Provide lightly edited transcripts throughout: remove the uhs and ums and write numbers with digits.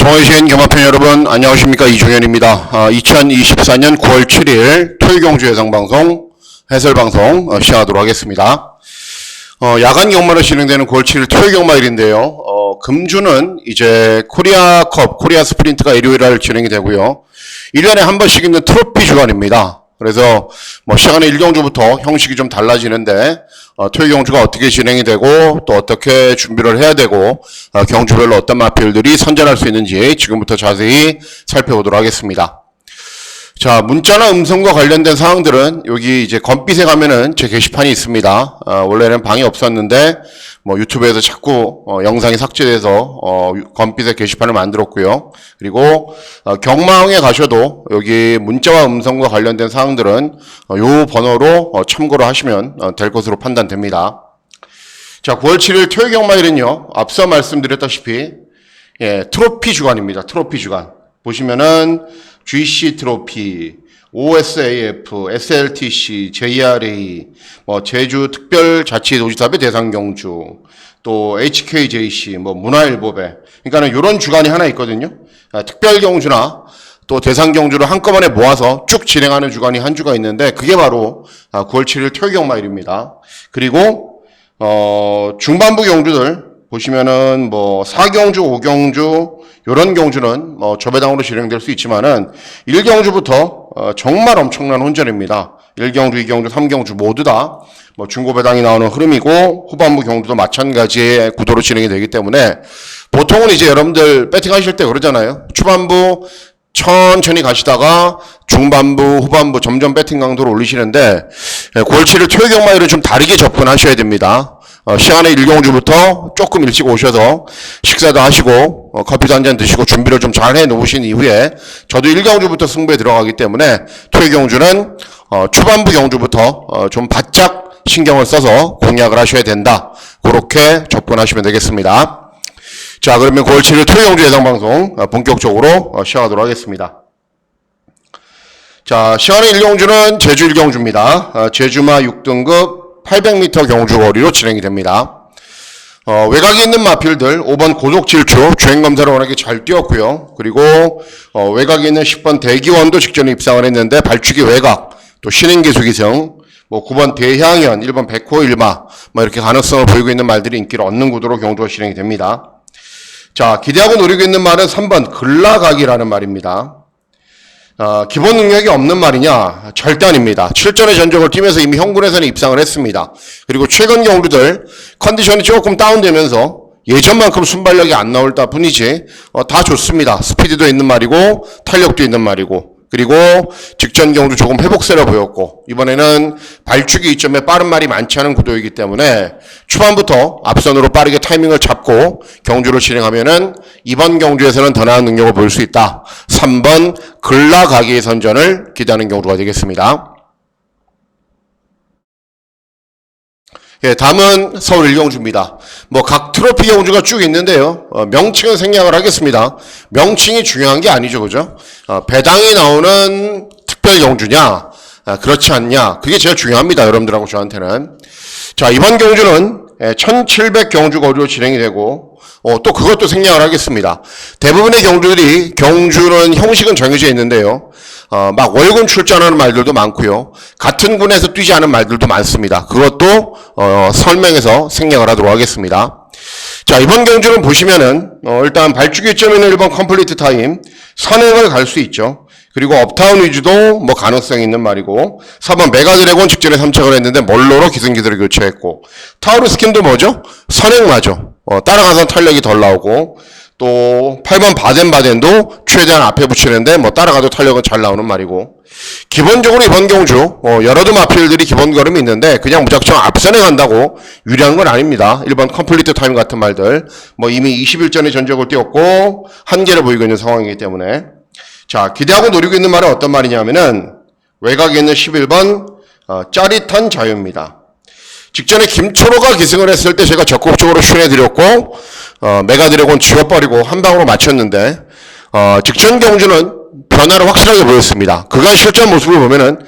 동호회신 경마팬 여러분 안녕하십니까. 이종현입니다. 2024년 9월 7일 토요경주 예상방송 해설방송 시작하도록 하겠습니다. 야간 경마로 진행되는 9월 7일 토요경마일인데요. 금주는 이제 코리아컵, 코리아 스프린트가 일요일날 진행이 되고요. 1년에 한 번씩 있는 트로피 주간입니다. 그래서 시간의 1경주부터 형식이 좀 달라지는데 토요경주가 어떻게 진행이 되고 또 어떻게 준비를 해야 되고 경주별로 어떤 마필들이 선전할 수 있는지 지금부터 자세히 살펴보도록 하겠습니다. 자, 문자나 음성과 관련된 사항들은 여기 이제 검빛에 가면은 제 게시판이 있습니다. 원래는 방이 없었는데 유튜브에서 자꾸 영상이 삭제돼서 검빛의 게시판을 만들었고요. 그리고 경마항에 가셔도 여기 문자와 음성과 관련된 사항들은 요 번호로 참고를 하시면 될 것으로 판단됩니다. 자, 9월 7일 토요 경마일은요. 앞서 말씀드렸다시피 트로피 주간입니다. 트로피 주간. 보시면은 GC 트로피, OSAF, SLTC, JRA, 제주 특별자치도시사업의 대상경주, 또 HKJC, 문화일보배. 그러니까는 이런 주간이 하나 있거든요. 특별경주나 또 대상경주를 한꺼번에 모아서 쭉 진행하는 주간이 한 주가 있는데 그게 바로 9월 7일 토요경마일입니다. 그리고 중반부 경주들 보시면은 4경주, 5경주 요런 경주는 조배당으로 진행될 수 있지만은 1경주부터 정말 엄청난 혼전입니다. 1경주, 2경주, 3경주 모두 다 중고배당이 나오는 흐름이고 후반부 경주도 마찬가지의 구도로 진행이 되기 때문에 보통은 이제 여러분들 배팅하실 때 그러잖아요. 초반부 천천히 가시다가 중반부, 후반부 점점 배팅 강도를 올리시는데 9월 7일 토요경마일은 좀 다르게 접근하셔야 됩니다. 시간에 1경주부터 조금 일찍 오셔서 식사도 하시고 커피도 한잔 드시고 준비를 좀 잘 해놓으신 이후에 저도 1경주부터 승부에 들어가기 때문에 토요경주는 초반부 경주부터 좀 바짝 신경을 써서 공략을 하셔야 된다. 그렇게 접근하시면 되겠습니다. 자, 그러면 9월 7일 토요경주 예상방송 본격적으로 시작하도록 하겠습니다. 자, 시간의 1경주는 제주 1경주입니다. 제주마 6등급 800m 경주 거리로 진행이 됩니다. 외곽에 있는 마필들 5번 고속질주 주행검사를 워낙에 잘 뛰었고요. 그리고 외곽에 있는 10번 대기원도 직전에 입상을 했는데 발축이 외곽, 또 신인기수기승, 9번 대향연, 1번 백호 일마 이렇게 가능성을 보이고 있는 말들이 인기를 얻는 구도로 경주가 진행이 됩니다. 자, 기대하고 노리고 있는 말은 3번 글라각이라는 말입니다. 기본 능력이 없는 말이냐? 절대 아닙니다. 7전의 전적을 뛰면서 이미 형군에서는 입상을 했습니다. 그리고 최근 경주들 컨디션이 조금 다운되면서 예전만큼 순발력이 안 나올 뿐이지 다 좋습니다. 스피드도 있는 말이고 탄력도 있는 말이고 그리고 직전 경주 조금 회복세를 보였고 이번에는 발축이 이점에 빠른 말이 많지 않은 구도이기 때문에 초반부터 앞선으로 빠르게 타이밍을 잡고 경주를 진행하면은 이번 경주에서는 더 나은 능력을 보일 수 있다. 3번 글라가기의 선전을 기대하는 경주가 되겠습니다. 다음은 서울 1경주입니다. 각 트로피 경주가 쭉 있는데요. 명칭은 생략을 하겠습니다. 명칭이 중요한 게 아니죠. 그죠? 배당이 나오는 특별 경주냐, 그렇지 않냐. 그게 제일 중요합니다. 여러분들하고 저한테는. 자, 이번 경주는 1700 경주 거리로 진행이 되고, 또 그것도 생략을 하겠습니다. 대부분의 경주들이 경주는 형식은 정해져 있는데요. 막 월군 출전하는 말들도 많고요. 같은 군에서 뛰지 않은 말들도 많습니다. 그것도 설명해서 생략을 하도록 하겠습니다. 자, 이번 경주는 보시면은 일단 발주기 점에는 1번 컴플리트 타임 선행을 갈 수 있죠. 그리고 업타운 위주도 가능성이 있는 말이고 4번 메가드래곤 직전에 3착을 했는데 멀로로 기승기들을 교체했고 타우르 스킨도 뭐죠? 선행마죠. 따라가서 탄력이 덜 나오고 또 8번 바덴바덴도 최대한 앞에 붙이는데 따라가도 탄력은 잘 나오는 말이고 기본적으로 이번 경주 여러 마필들이 기본 걸음이 있는데 그냥 무작정 앞선에 간다고 유리한 건 아닙니다. 1번 컴플리트 타임 같은 말들 이미 21전의 전적을 뛰었고 한계를 보이고 있는 상황이기 때문에 자, 기대하고 노리고 있는 말은 어떤 말이냐면은 외곽에 있는 11번 짜릿한 자유입니다. 직전에 김초로가 기승을 했을 때 제가 적극적으로 추천해드렸고 메가드래곤 지워버리고 한 방으로 맞췄는데 직전 경주는 변화를 확실하게 보였습니다. 그간 실전 모습을 보면은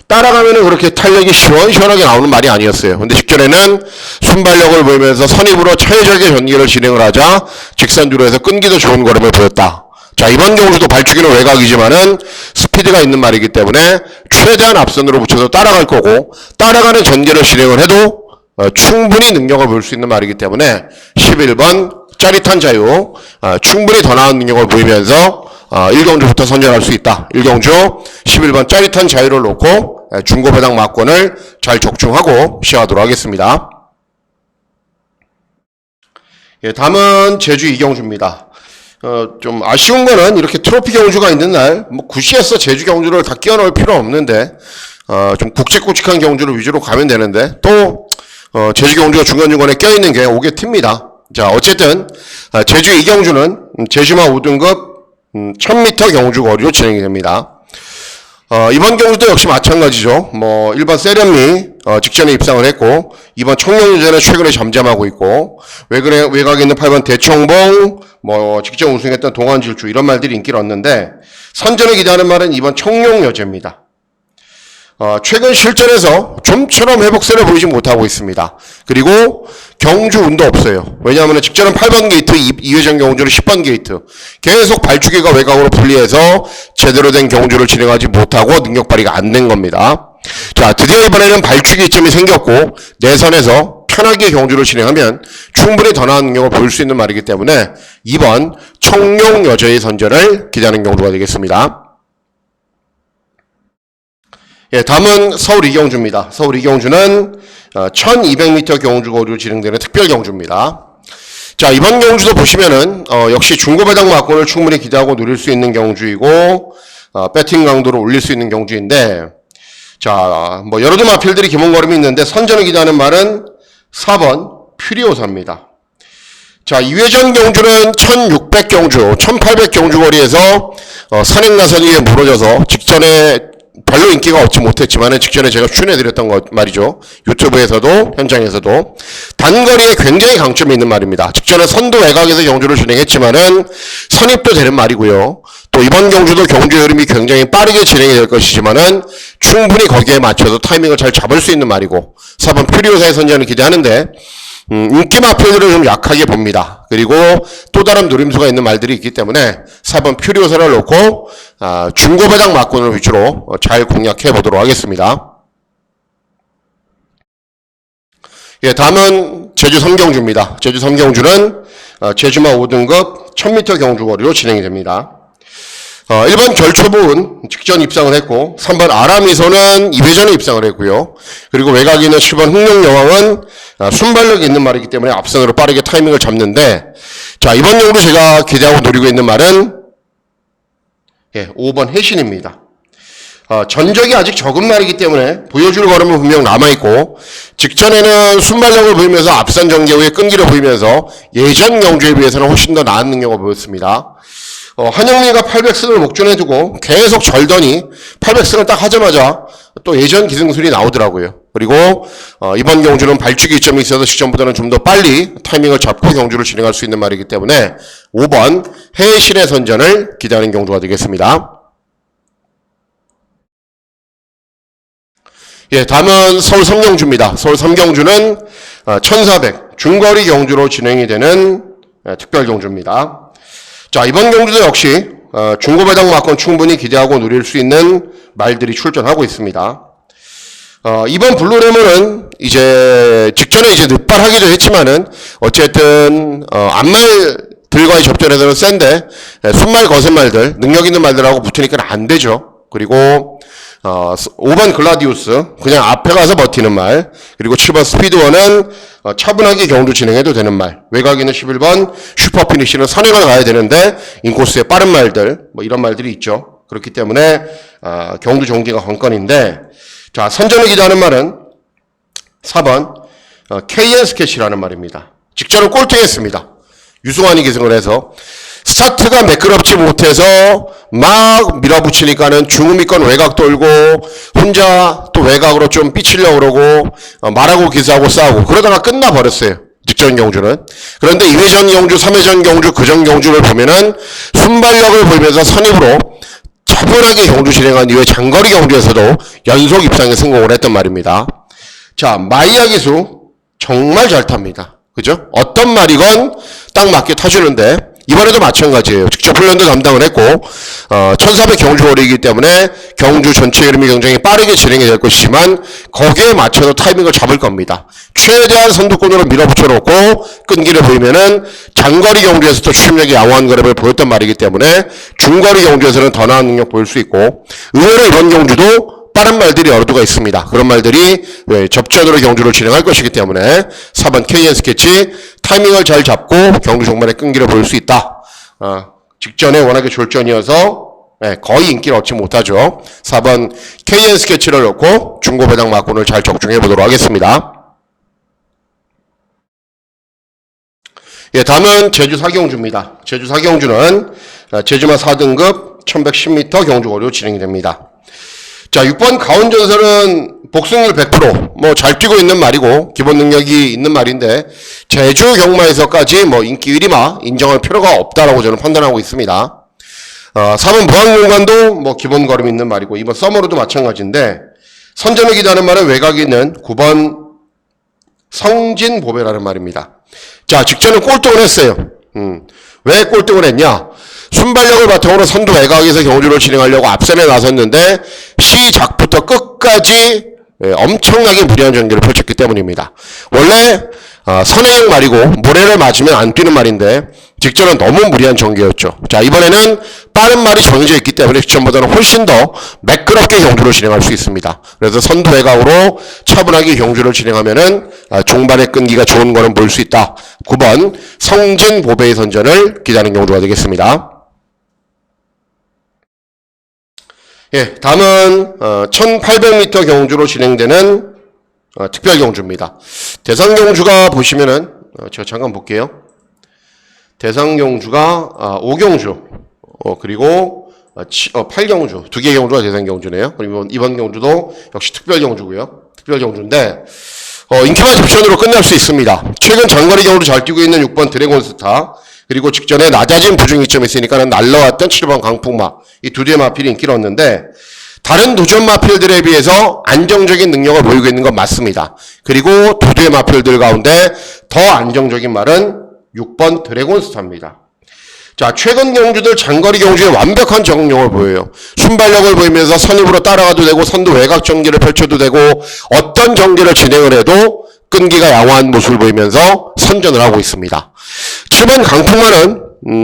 따라가면은 그렇게 탄력이 시원시원하게 나오는 말이 아니었어요. 근데 직전에는 순발력을 보이면서 선입으로 차례적인 전기를 진행을 하자 직선주로 해서 끈기도 좋은 걸음을 보였다. 자, 이번 경주도 발주기는 외곽이지만은 스피드가 있는 말이기 때문에 최대한 앞선으로 붙여서 따라갈 거고, 따라가는 전개를 진행을 해도 충분히 능력을 보일 수 있는 말이기 때문에 11번 짜릿한 자유, 충분히 더 나은 능력을 보이면서 1경주부터 선전할 수 있다. 1경주 11번 짜릿한 자유를 놓고 중고배당 막권을 잘 적중하고 시작하도록 하겠습니다. 예, 다음은 제주 2경주입니다. 좀 아쉬운 거는 이렇게 트로피 경주가 있는 날, 뭐 구시에서 제주 경주를 다 끼워 넣을 필요는 없는데, 좀 굵직굵직한 경주를 위주로 가면 되는데, 또, 제주 경주가 중간중간에 껴있는 게 5개 팁니다. 자, 어쨌든, 제주 2경주는 제주마 5등급 1000m 경주 거리로 진행이 됩니다. 이번 경주도 역시 마찬가지죠. 뭐 1번 세련미 직전에 입상을 했고, 2번 청룡유전에 최근에 잠잠하고 있고, 외곽에 있는 8번 대청봉, 뭐 직전 우승했던 동안질주, 이런 말들이 인기를 얻는데, 선전을 기대하는 말은 2번 청룡여제입니다. 최근 실전에서 좀처럼 회복세를 보이지 못하고 있습니다. 그리고 경주 운도 없어요. 왜냐하면 직전은 8번 게이트, 2회전 경주는 10번 게이트. 계속 발주기가 외곽으로 분리해서 제대로 된 경주를 진행하지 못하고 능력 발휘가 안 된 겁니다. 자, 드디어 이번에는 발주기 이점이 생겼고, 내선에서 편하게 경주를 진행하면 충분히 더 나은 능력을 보일 수 있는 말이기 때문에 2번 청룡여제의 선전을 기대하는 경주가 되겠습니다. 예, 다음은 서울 2경주입니다. 서울 2경주는 1200m 경주 거리로 진행되는 특별 경주입니다. 자, 이번 경주도 보시면은 역시 중고배당 막권을 충분히 기대하고 누릴 수 있는 경주이고, 배팅 강도를 올릴 수 있는 경주인데, 자, 뭐 여러 마필들이 기본걸음이 있는데 선전을 기대하는 말은 4번 퓨리오사입니다. 자, 2회전 경주는 1600 경주, 1800 경주 거리에서 선행 나선이에 무너져서 직전에 별로 인기가 없지 못했지만 직전에 제가 추천해드렸던 것 말이죠. 유튜브에서도 현장에서도 단거리에 굉장히 강점이 있는 말입니다. 직전에 선두 외곽에서 경주를 진행했지만은 선입도 되는 말이고요. 또 이번 경주도 경주 흐름이 굉장히 빠르게 진행이 될 것이지만은 충분히 거기에 맞춰서 타이밍을 잘 잡을 수 있는 말이고, 4번 퓨리오사의 선전을 기대하는데 인기 마필들을 좀 약하게 봅니다. 그리고 또 다른 노림수가 있는 말들이 있기 때문에 4번 퓨리오사를 놓고 중고배당 막권을 위주로 잘 공략해 보도록 하겠습니다. 예, 다음은 제주 3경주입니다. 제주 3경주는 제주마 5등급 1000m 경주 거리로 진행이 됩니다. 1번 결초부은 직전 입상을 했고, 3번 아람이소는 2회전에 입상을 했고요. 그리고 외곽에 있는 7번 흥룡여왕은 순발력이 있는 말이기 때문에 앞선으로 빠르게 타이밍을 잡는데, 자, 이번 경도 제가 기대하고 노리고 있는 말은 5번 해신입니다. 전적이 아직 적은 말이기 때문에 보여줄 걸음은 분명 남아있고, 직전에는 순발력을 보이면서 앞선 전개 후에 끈기를 보이면서 예전 경주에 비해서는 훨씬 더 나은 능력을 보였습니다. 한영미가 800승을 목전해두고 계속 절더니 800승을 딱 하자마자 또 예전 기승술이 나오더라고요. 그리고 이번 경주는 발주기 이점이 있어서 직전보다는 좀 더 빨리 타이밍을 잡고 경주를 진행할 수 있는 말이기 때문에 5번 해신의 선전을 기대하는 경주가 되겠습니다. 예, 다음은 서울 3경주입니다. 서울 3경주는 1400 중거리 경주로 진행이 되는 특별 경주입니다. 자, 이번 경주도 역시 중고배당 막권 충분히 기대하고 누릴 수 있는 말들이 출전하고 있습니다. 이번 블루레몬은 이제 직전에 이제 늦발하기도 했지만은 어쨌든 앞말들과의 접전에서는 센데 순말 거센말들, 능력 있는 말들하고 붙으니까 안 되죠. 그리고 5번 글라디우스 그냥 앞에 가서 버티는 말, 그리고 7번 스피드원은 차분하게 경주 진행해도 되는 말, 외곽에 있는 11번 슈퍼피니쉬는 선행을 가야 되는데 인코스에 빠른 말들, 뭐 이런 말들이 있죠. 그렇기 때문에 경주 종기가 관건인데, 자, 선전을 기대하는 말은 4번 KN 스케치라는 말입니다. 직전은 꼴등했습니다. 유승환이 기승을 해서 스타트가 매끄럽지 못해서 막 밀어붙이니까는 중후미권 외곽 돌고 혼자 또 외곽으로 좀 삐치려고 그러고 말하고 기사하고 싸우고 그러다가 끝나버렸어요. 직전 경주는. 그런데 2회전 경주, 3회전 경주, 그전 경주를 보면은 순발력을 보이면서 선입으로 차분하게 경주 진행한 이후에 장거리 경주에서도 연속 입상에 성공을 했단 말입니다. 자, 마이야 기수 정말 잘 탑니다. 그죠? 어떤 말이건 딱 맞게 타주는데 이번에도 마찬가지예요. 직접 훈련도 담당을 했고 1400 경주거리이기 때문에 경주 전체 흐름이 굉장히 빠르게 진행이 될 것이지만 거기에 맞춰서 타이밍을 잡을 겁니다. 최대한 선두권으로 밀어붙여 놓고 끈기를 보이면은 장거리 경주에서도 추진력이 양호한 그랩을 보였단 말이기 때문에 중거리 경주에서는 더 나은 능력 보일 수 있고 의외로 이번 경주도 빠른 말들이 여러 두가 있습니다. 그런 말들이 접전으로 경주를 진행할 것이기 때문에 4번 KN 스케치 타이밍을 잘 잡고 경주 종말에 끈기를 보일 수 있다. 직전에 워낙에 졸전이어서 거의 인기를 얻지 못하죠. 4번 KN 스케치를 넣고 중고 배당 막군을 잘 적중해 보도록 하겠습니다. 다음은 제주 사경주입니다. 제주 사경주는 제주마 4등급 1110m 경주거리로 진행이 됩니다. 자, 6번 가운전설은 복승률 100% 잘 뛰고 있는 말이고 기본 능력이 있는 말인데 제주 경마에서까지 인기 1위마 인정할 필요가 없다라고 저는 판단하고 있습니다. 3번 무항공간도 기본 걸음 있는 말이고 이번 서머로도 마찬가지인데 선전을 기다하는 말은 외곽에 있는 9번 성진보배라는 말입니다. 자, 직전에 꼴등을 했어요. 왜 꼴등을 했냐? 순발력을 바탕으로 선두 외곽에서 경주를 진행하려고 앞선에 나섰는데 시작부터 끝까지 엄청나게 무리한 전개를 펼쳤기 때문입니다. 원래 선행 말이고 모래를 맞으면 안 뛰는 말인데 직전은 너무 무리한 전개였죠. 자, 이번에는 빠른 말이 정해져 있기 때문에 직전보다는 훨씬 더 매끄럽게 경주를 진행할 수 있습니다. 그래서 선두 외곽으로 차분하게 경주를 진행하면은 종반의 끈기가 좋은 거는 볼 수 있다. 9번 성진 보배의 선전을 기다리는 경주가 되겠습니다. 다음은 1800m 경주로 진행되는 특별 경주입니다. 대상 경주가 보시면은 제가 잠깐 볼게요. 대상 경주가 5경주 그리고 8경주 두 개의 경주가 대상 경주네요. 그리고 이번 경주도 역시 특별 경주고요. 특별 경주인데 인기만 접전으로 끝날 수 있습니다. 최근 장거리 경주로 잘 뛰고 있는 6번 드래곤스타 그리고 직전에 낮아진 부중 이점이 있으니까는 날라왔던 7번 강풍마 이 두 대의 마필이 인기를 얻는데 다른 도전 마필들에 비해서 안정적인 능력을 보이고 있는 건 맞습니다. 그리고 두 대의 마필들 가운데 더 안정적인 말은 6번 드래곤스타입니다. 자, 최근 경주들 장거리 경주에 완벽한 적응력을 보여요. 순발력을 보이면서 선입으로 따라가도 되고 선두 외곽 전개를 펼쳐도 되고 어떤 전개를 진행을 해도 끈기가 양호한 모습을 보이면서 선전을 하고 있습니다. 7번 강풍마는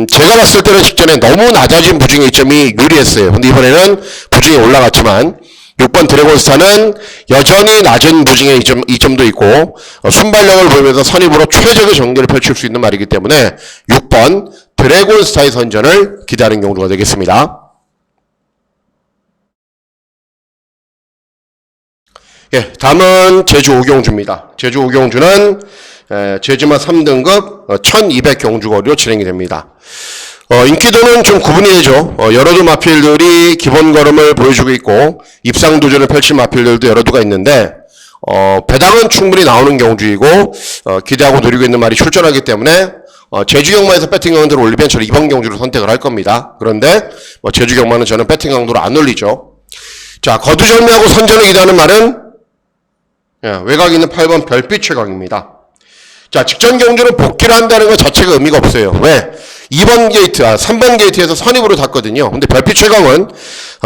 제가 봤을 때는 직전에 너무 낮아진 부중의 이점이 유리했어요. 근데 이번에는 부중이 올라갔지만 6번 드래곤스타는 여전히 낮은 부중의 이점도 있고 순발력을 보이면서 선입으로 최적의 전개를 펼칠 수 있는 말이기 때문에 6번 드래곤스타의 선전을 기다리는 경우가 되겠습니다. 다음은 제주 5경주입니다. 제주 5경주는 제주마 3등급 1200 경주거리로 진행이 됩니다. 인기도는 좀 구분이 되죠. 여러 두 마필들이 기본 걸음을 보여주고 있고 입상 도전을 펼칠 마필들도 여러 두가 있는데 배당은 충분히 나오는 경주이고 기대하고 노리고 있는 말이 출전하기 때문에 제주 경마에서 배팅 강도를 올리면 저는 이번 경주를 선택을 할 겁니다. 그런데 제주 경마는 저는 배팅 강도를 안 올리죠. 자, 거두절미하고 선전을 기대하는 말은 외곽에 있는 8번 별빛 최강입니다. 자, 직전 경주는 복귀를 한다는 것 자체가 의미가 없어요. 왜? 2번 게이트, 3번 게이트에서 선입으로 탔거든요. 근데 별빛 최강은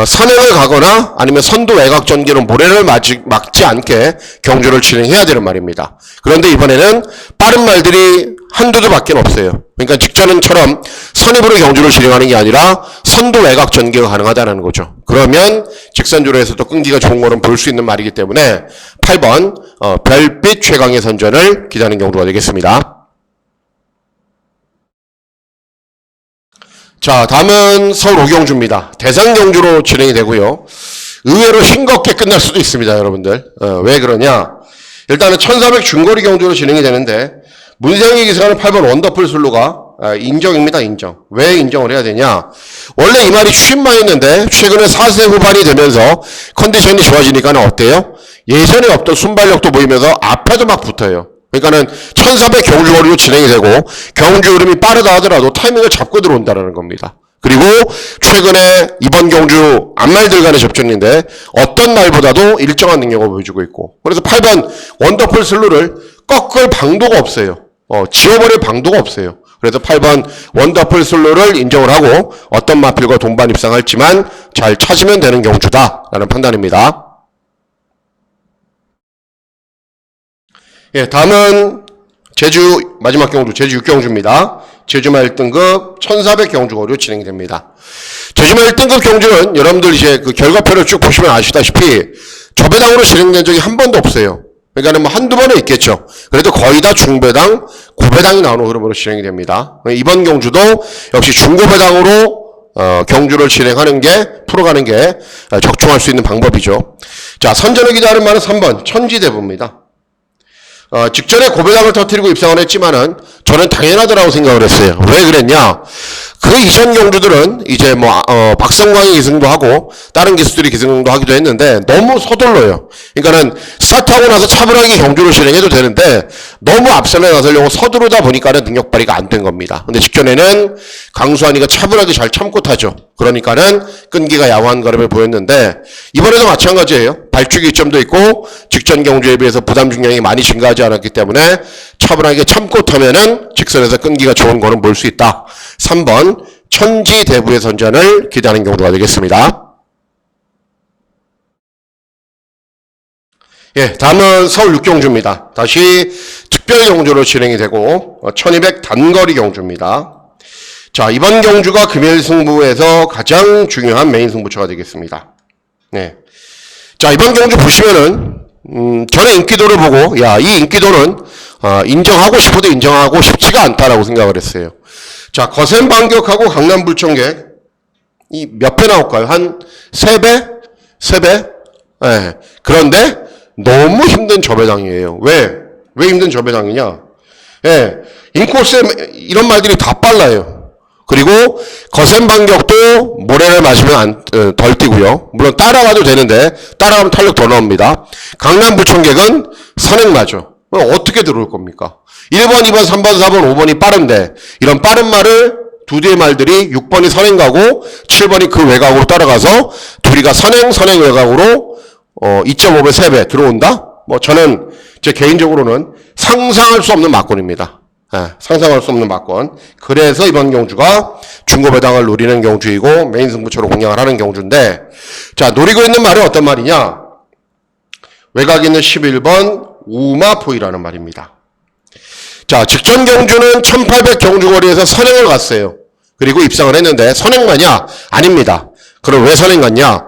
선행을 가거나 아니면 선두 외곽 전개로 모래를 막지 않게 경주를 진행해야 되는 말입니다. 그런데 이번에는 빠른 말들이 한두 두밖에 없어요. 그러니까 직전처럼 선입으로 경주를 진행하는 게 아니라 선두 외곽 전개가 가능하다는 거죠. 그러면 직선주로에서도 끈기가 좋은 거는 볼 수 있는 말이기 때문에 8번 별빛 최강의 선전을 기다리는 경주가 되겠습니다. 자, 다음은 서울 5경주입니다. 대상 경주로 진행이 되고요. 의외로 싱겁게 끝날 수도 있습니다, 여러분들. 왜 그러냐? 일단은 1400 중거리 경주로 진행이 되는데 문생희 기사는 8번 원더풀 슬로가 인정입니다, 인정. 왜 인정을 해야 되냐? 원래 이 말이 추진마였는데 최근에 4세 후반이 되면서 컨디션이 좋아지니까는 어때요? 예전에 없던 순발력도 보이면서 앞에도 막 붙어요. 그러니까는 1400 경주거리로 진행이 되고 경주 흐름이 빠르다 하더라도 타이밍을 잡고 들어온다는 겁니다. 그리고 최근에 이번 경주 앞말들 간의 접전인데 어떤 말보다도 일정한 능력을 보여주고 있고 그래서 8번 원더풀 슬로를 꺾을 방도가 없어요. 지워버릴 방도가 없어요. 그래서 8번 원더풀 슬로를 인정을 하고 어떤 마필과 동반 입상할지만 잘 찾으면 되는 경주다라는 판단입니다. 예, 다음은 제주 마지막 경주 제주 6경주입니다. 제주마 1등급 1400 경주거리로 진행이 됩니다. 제주마 1등급 경주는 여러분들 이제 그 결과표를 쭉 보시면 아시다시피 저배당으로 진행된 적이 한 번도 없어요. 그러니까 뭐 한두 번은 있겠죠. 그래도 거의 다 중배당, 고배당이 나오는 흐름으로 진행이 됩니다. 이번 경주도 역시 중고배당으로 경주를 진행하는 게 풀어가는 게 적중할 수 있는 방법이죠. 자, 선전을 기다리는 말은 3번 천지대부입니다. 직전에 고배당을 터뜨리고 입상을 했지만은 저는 당연하더라고 생각을 했어요. 왜 그랬냐? 그 이전 경주들은 이제 박성광이 기승도 하고 다른 기수들이 기승도 하기도 했는데 너무 서둘러요. 그러니까는 스타트하고 나서 차분하게 경주를 진행해도 되는데 너무 앞선에 나서려고 서두르다 보니까는 능력 발휘가 안 된 겁니다. 근데 직전에는 강수환이가 차분하게 잘 참고 타죠. 그러니까는 끈기가 야무한 걸음을 보였는데 이번에도 마찬가지예요. 발주기 이점도 있고 직전 경주에 비해서 부담 중량이 많이 증가하지 않았기 때문에 차분하게 참고 타면은 직선에서 끈기가 좋은 걸음 볼 수 있다. 3번 천지대부의 선전을 기대하는 경우가 되겠습니다. 예, 다음은 서울 6경주입니다. 다시 특별 경주로 진행이 되고 1200 단거리 경주입니다. 자, 이번 경주가 금일 승부에서 가장 중요한 메인 승부처가 되겠습니다. 네. 자, 이번 경주 보시면은 저는 인기도를 보고 야, 이 인기도는 인정하고 싶어도 인정하고 싶지가 않다라고 생각을 했어요. 자, 거센 반격하고 강남 불청객 이 몇 배 나올까요? 한 3배? 3배? 예. 그런데 너무 힘든 저배당이에요. 왜 힘든 저배당이냐? 예. 인코스에 이런 말들이 다 빨라요. 그리고 거센 반격도 모래를 맞으면 덜 뛰고요. 물론 따라가도 되는데 따라가면 탄력 더 나옵니다. 강남 불청객은 선행 맞아. 어떻게 들어올 겁니까? 1번, 2번, 3번, 4번, 5번이 빠른데 이런 빠른 말을 두 개의 말들이 6번이 선행 가고 7번이 그 외곽으로 따라가서 둘이가 선행 외곽으로 2.5배, 3배 들어온다? 저는 제 개인적으로는 상상할 수 없는 막권입니다. 예, 상상할 수 없는 막권. 그래서 이번 경주가 중고배당을 노리는 경주이고 메인 승부처로 공략을 하는 경주인데 자, 노리고 있는 말은 어떤 말이냐? 외곽에 있는 11번 우마포이라는 말입니다. 자, 직전 경주는 1800 경주거리에서 선행을 갔어요. 그리고 입상을 했는데 선행마냐? 아닙니다. 그럼 왜 선행 갔냐?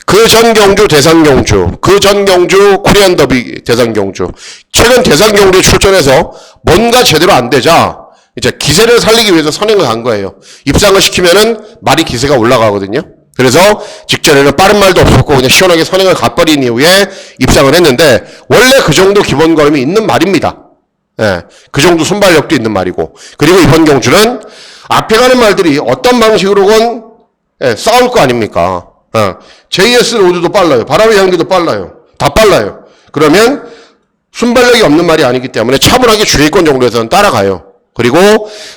그 전 경주 대상 경주, 그 전 경주 코리안 더비 대상 경주, 최근 대상 경주에 출전해서 뭔가 제대로 안 되자 이제 기세를 살리기 위해서 선행을 간 거예요. 입상을 시키면은 말이 기세가 올라가거든요. 그래서 직전에는 빠른 말도 없었고 그냥 시원하게 선행을 가버린 이후에 입상을 했는데 원래 그 정도 기본 걸음이 있는 말입니다. 예, 그 정도 순발력도 있는 말이고 그리고 이번 경주는 앞에 가는 말들이 어떤 방식으로건 싸울 거 아닙니까? JS 로드도 빨라요. 바람의 향기도 빨라요. 다 빨라요. 그러면 순발력이 없는 말이 아니기 때문에 차분하게 주의권 정도에서는 따라가요. 그리고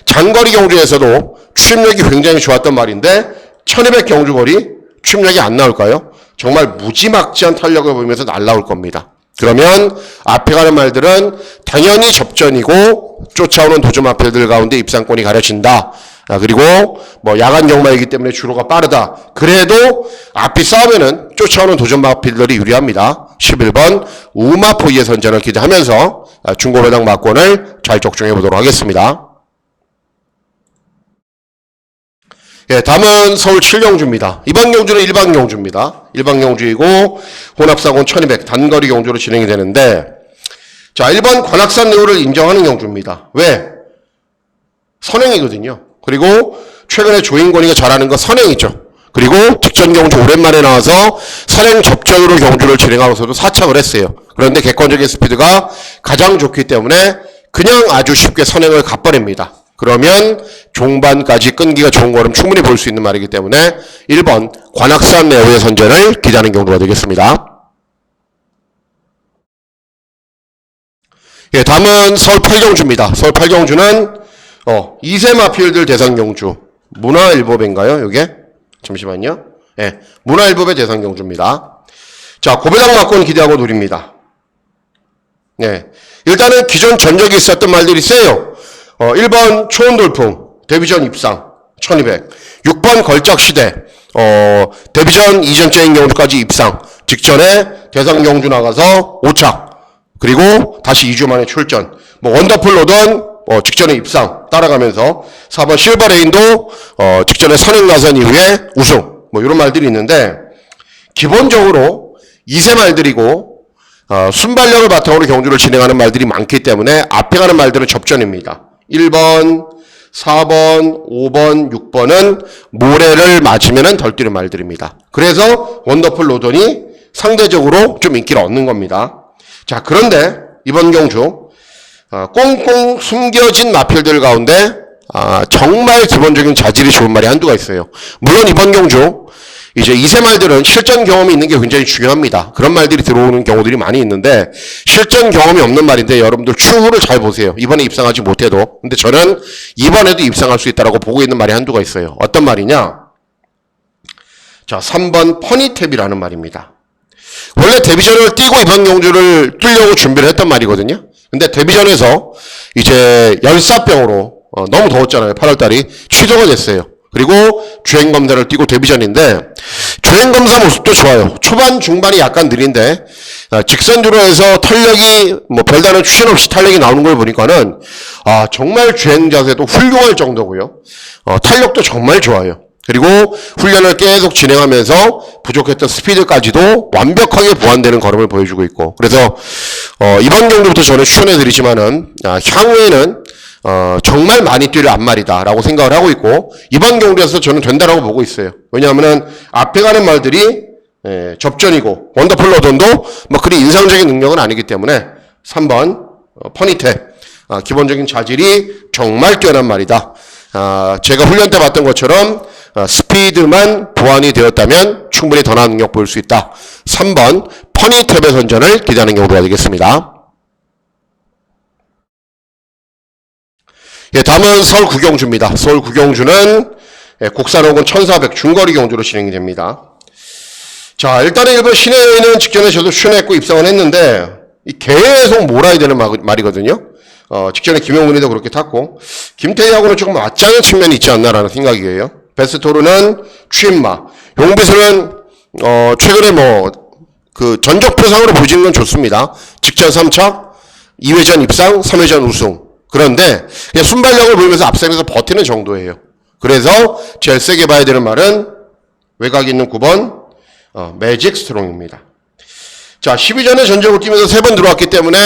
장거리 경주에서도 추임력이 굉장히 좋았던 말인데 1200 경주거리 추임력이 안 나올까요? 정말 무지막지한 탄력을 보이면서 날라올 겁니다. 그러면 앞에 가는 말들은 당연히 접전이고 쫓아오는 도전 마필들 가운데 입상권이 가려진다. 그리고 야간 경마이기 때문에 주로가 빠르다. 그래도 앞이 싸우면은 쫓아오는 도전 마필들이 유리합니다. 11번 우마포이의 선전을 기대하면서 중고배당 막권을 잘 적중해 보도록 하겠습니다. 예, 다음은 서울 7경주입니다. 이번 경주는 일반 경주입니다. 일반 경주이고 혼합사고는 1200 단거리 경주로 진행이 되는데 자, 1번 관악산 레오를 인정하는 경주입니다. 왜? 선행이거든요. 그리고 최근에 조인권이가 잘하는 거 선행이죠. 그리고 직전 경주 오랜만에 나와서 선행 접전으로 경주를 진행하면서도 사착을 했어요. 그런데 객관적인 스피드가 가장 좋기 때문에 그냥 아주 쉽게 선행을 가버립니다. 그러면 종반까지 끈기가 좋은 거는 충분히 볼 수 있는 말이기 때문에 1번 관악산 레오의 선전을 기대하는 경우가 되겠습니다. 예, 다음은 서울 8경주입니다. 서울 8경주는 2세 마필들 대상 경주 문화일보배인가요? 이게? 잠시만요. 예, 문화일보배 대상 경주입니다. 자, 고배당 막권 기대하고 노립니다. 예, 일단은 기존 전적이 있었던 말들이 세요. 1번 초원돌풍, 데뷔전 입상, 1200. 6번 걸작시대, 데뷔전 이전째인 경주까지 입상, 직전에 대상경주 나가서 5차, 그리고 다시 2주 만에 출전. 원더풀 로던, 직전에 입상, 따라가면서 4번 실버레인도, 직전에 선행 나선 이후에 우승. 이런 말들이 있는데, 기본적으로 2세 말들이고, 순발력을 바탕으로 경주를 진행하는 말들이 많기 때문에 앞에 가는 말들은 접전입니다. 1번, 4번, 5번, 6번은 모래를 맞으면 덜 뛰는 말들입니다. 그래서 원더풀 로던이 상대적으로 좀 인기를 얻는 겁니다. 자, 그런데 이번 경주 꽁꽁 숨겨진 마필들 가운데 정말 기본적인 자질이 좋은 말이 한두가 있어요. 물론 이번 경주 이제 2세 말들은 실전 경험이 있는 게 굉장히 중요합니다. 그런 말들이 들어오는 경우들이 많이 있는데 실전 경험이 없는 말인데 여러분들 추후를 잘 보세요. 이번에 입상하지 못해도. 근데 저는 이번에도 입상할 수 있다고 보고 있는 말이 한두가 있어요. 어떤 말이냐? 자, 3번 퍼니탭이라는 말입니다. 원래 데뷔전을 뛰고 이번 경주를 뛰려고 준비를 했단 말이거든요. 근데 데뷔전에서 이제 열사병으로 너무 더웠잖아요. 8월달이 취소가 됐어요. 그리고 주행검사를 뛰고 데뷔전인데 주행검사 모습도 좋아요. 초반 중반이 약간 느린데 직선주로 해서 탄력이 별다른 추진 없이 탄력이 나오는 걸 보니까는 정말 주행 자세도 훌륭할 정도고요. 탄력도 정말 좋아요. 그리고 훈련을 계속 진행하면서 부족했던 스피드까지도 완벽하게 보완되는 걸음을 보여주고 있고, 그래서 이번 경주부터 저는 추천해드리지만은 향후에는 정말 많이 뛰를 앞말이다라고 생각을 하고 있고, 이번 경주에서 저는 된다라고 보고 있어요. 왜냐하면은 앞에 가는 말들이 접전이고 원더풀 로던도 그리 인상적인 능력은 아니기 때문에 3번 퍼니탭, 기본적인 자질이 정말 뛰어난 말이다. 제가 훈련 때 봤던 것처럼 스피드만 보완이 되었다면 충분히 더 나은 능력 보일 수 있다. 3번 퍼니탭의 선전을 기대하는 경우가 되겠습니다. 예, 다음은 서울 구경주입니다. 서울 구경주는 국산호군 1400 중거리 경주로 진행이 됩니다. 자, 일단은 1번 신혜는 직전에 저도 출연했고 입상을 했는데 계속 몰아야 되는 말이거든요. 직전에 김영문이도 그렇게 탔고 김태희하고는 조금 맞짱의 측면이 있지 않나라는 생각이에요. 베스토르는 취임마, 용비수는 최근에 그 전적표상으로 보여지는 건 좋습니다. 직전 3차, 2회전 입상, 3회전 우승. 그런데 그냥 순발력을 보이면서 앞선에서 버티는 정도예요. 그래서 제일 세게 봐야 되는 말은 외곽에 있는 9번 매직 스트롱입니다. 자, 12전에 전적을 뛰면서 3번 들어왔기 때문에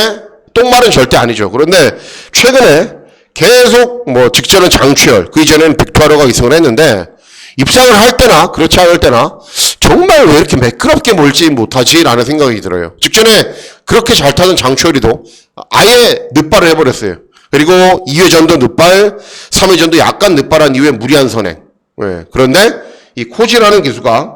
똥말은 절대 아니죠. 그런데 최근에 계속 직전은 장추열, 그 이전에는 빅투아로가 이승을 했는데 입상을 할 때나 그렇지 않을 때나 정말 왜 이렇게 매끄럽게 몰지 못하지 라는 생각이 들어요. 직전에 그렇게 잘 타던 장추열이도 아예 늦발을 해버렸어요. 그리고 2회전도 늦발, 3회전도 약간 늦발한 이후에 무리한 선행. 그런데 이 코지라는 기수가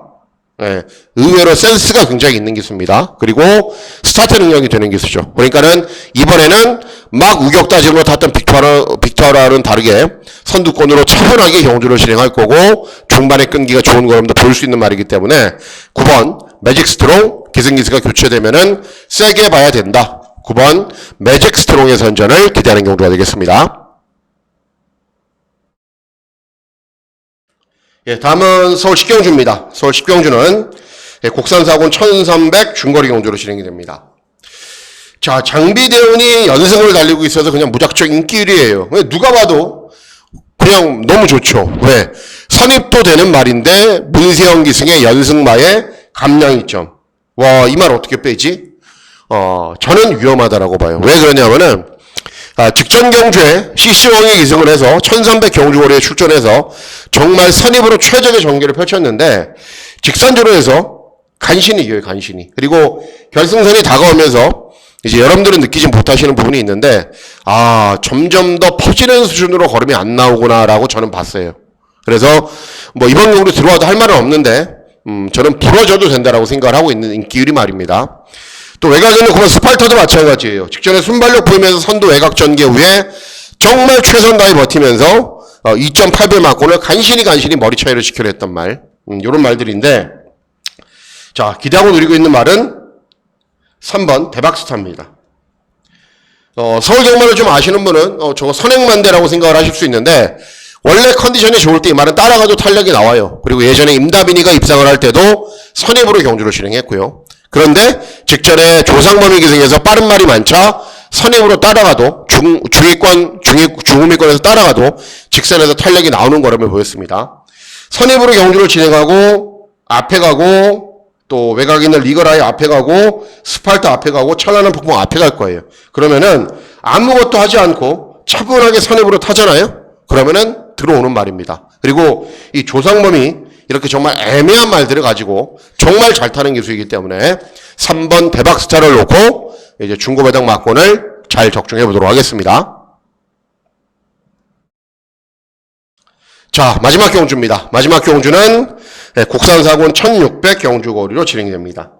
의외로 센스가 굉장히 있는 기수입니다. 그리고 스타트 능력이 되는 기수죠. 그러니까는 이번에는 막 우격다짐으로 탔던 빅투아라는 다르게 선두권으로 차분하게 경주를 진행할 거고 중반에 끈기가 좋은 걸음도 볼 수 있는 말이기 때문에 9번 매직 스트롱 기승기수가 교체되면은 세게 봐야 된다. 9번 매직 스트롱의 선전을 기대하는 경주가 되겠습니다. 예, 다음은 서울 십경주입니다. 서울 십경주는 국산사군 1300 중거리 경주로 진행이 됩니다. 자, 장비대운이 연승을 달리고 있어서 그냥 무작정 인기 1위예요. 누가 봐도 그냥 너무 좋죠. 왜? 선입도 되는 말인데 문세영 기승의 연승마의 감량이점. 와, 이 말 어떻게 빼지? 저는 위험하다라고 봐요. 왜 그러냐면은 직전 경주에 CC왕이 기승을 해서 1300 경주거리에 출전해서 정말 선입으로 최적의 전개를 펼쳤는데 직선주로 해서 간신히 이겨요. 간신히. 그리고 결승선이 다가오면서 이제 여러분들은 느끼지 못하시는 부분이 있는데 점점 더 퍼지는 수준으로 걸음이 안 나오구나라고 저는 봤어요. 그래서 이번 경우로 들어와도 할 말은 없는데 저는 부러져도 된다라고 생각을 하고 있는 인기유리 말입니다. 또 외곽에 있는 9번 스팔터도 마찬가지예요. 직전에 순발력 보이면서 선두 외곽 전개 후에 정말 최선 다해 버티면서 2.8배 맞고는 간신히 머리 차이를 지켜냈던 말. 이런 말들인데 자, 기대하고 누리고 있는 말은 3번 대박스타입니다. 서울 경마를 좀 아시는 분은 저거 선행만대라고 생각을 하실 수 있는데 원래 컨디션이 좋을 때 이 말은 따라가도 탄력이 나와요. 그리고 예전에 임다빈이가 입상을 할 때도 선입으로 경주를 진행했고요. 그런데 직전에 조상범위 기승에서 빠른 말이 많자 선입으로 따라가도 중후미권에서 따라가도 직선에서 탄력이 나오는 걸음을 보였습니다. 선입으로 경주를 진행하고 앞에 가고 또 외곽에 있는 리거라이 앞에 가고 스팔트 앞에 가고 찬란한 폭풍 앞에 갈 거예요. 그러면은 아무것도 하지 않고 차분하게 선입으로 타잖아요. 그러면은 들어오는 말입니다. 그리고 이 조상범이 이렇게 정말 애매한 말들을 가지고 정말 잘 타는 기수이기 때문에 3번 대박스타를 놓고 이제 중고배당 막권을 잘 적중해 보도록 하겠습니다. 자, 마지막 경주입니다. 마지막 경주는 국산사군 1600 경주거리로 진행됩니다.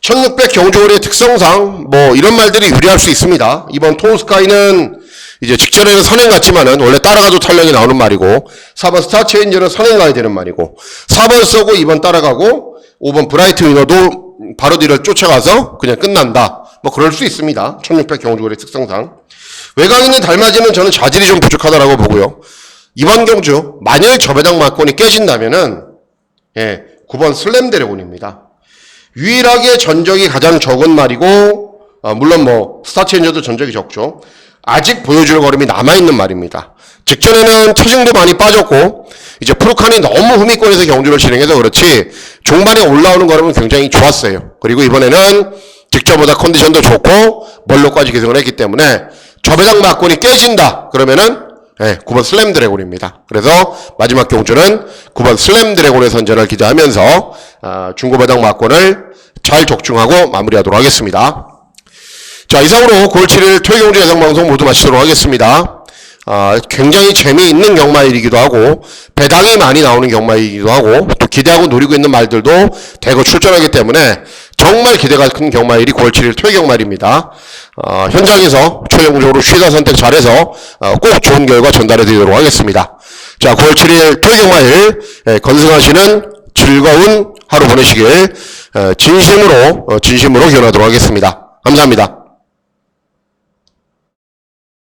1600 경주거리의 특성상 뭐 이런 말들이 유리할 수 있습니다. 이번 톤스카이는 이제 직전에는 선행 같지만은 원래 따라가도 탄력이 나오는 말이고 4번 스타체인저는 선행 가야 되는 말이고 4번 쓰고 2번 따라가고 5번 브라이트 위너도 바로 뒤를 쫓아가서 그냥 끝난다. 뭐 그럴 수 있습니다. 1600 경주거리 특성상. 외곽 있는 달맞이는 저는 자질이 좀 부족하다라고 보고요. 이번 경주 만일 저배당 막권이 깨진다면은 9번 슬램 드래곤입니다. 유일하게 전적이 가장 적은 말이고 물론 뭐 스타체인저도 전적이 적죠. 아직 보여줄 걸음이 남아있는 말입니다. 직전에는 체중도 많이 빠졌고 이제 프로칸이 너무 후미권에서 경주를 진행해서 그렇지 종반에 올라오는 걸음은 굉장히 좋았어요. 그리고 이번에는 직전보다 컨디션도 좋고 멀로까지 기승을 했기 때문에 저배당 막권이 깨진다 그러면은 9번 슬램 드래곤입니다. 그래서 마지막 경주는 9번 슬램 드래곤의 선전을 기대하면서 중고배당 막권을 잘 적중하고 마무리하도록 하겠습니다. 자, 이상으로 9월 7일 토요경주 예상방송 모두 마치도록 하겠습니다. 굉장히 재미있는 경마일이기도 하고 배당이 많이 나오는 경마이기도 하고 또 기대하고 노리고 있는 말들도 대거 출전하기 때문에 정말 기대가 큰 경마일이 9월 7일 토요경마일입니다. 현장에서 최종적으로 쉬다 선택 잘해서 꼭 좋은 결과 전달해 드리도록 하겠습니다. 자, 9월 7일 토요경마일 건승하시는 즐거운 하루 보내시길 진심으로 기원하도록 하겠습니다. 감사합니다.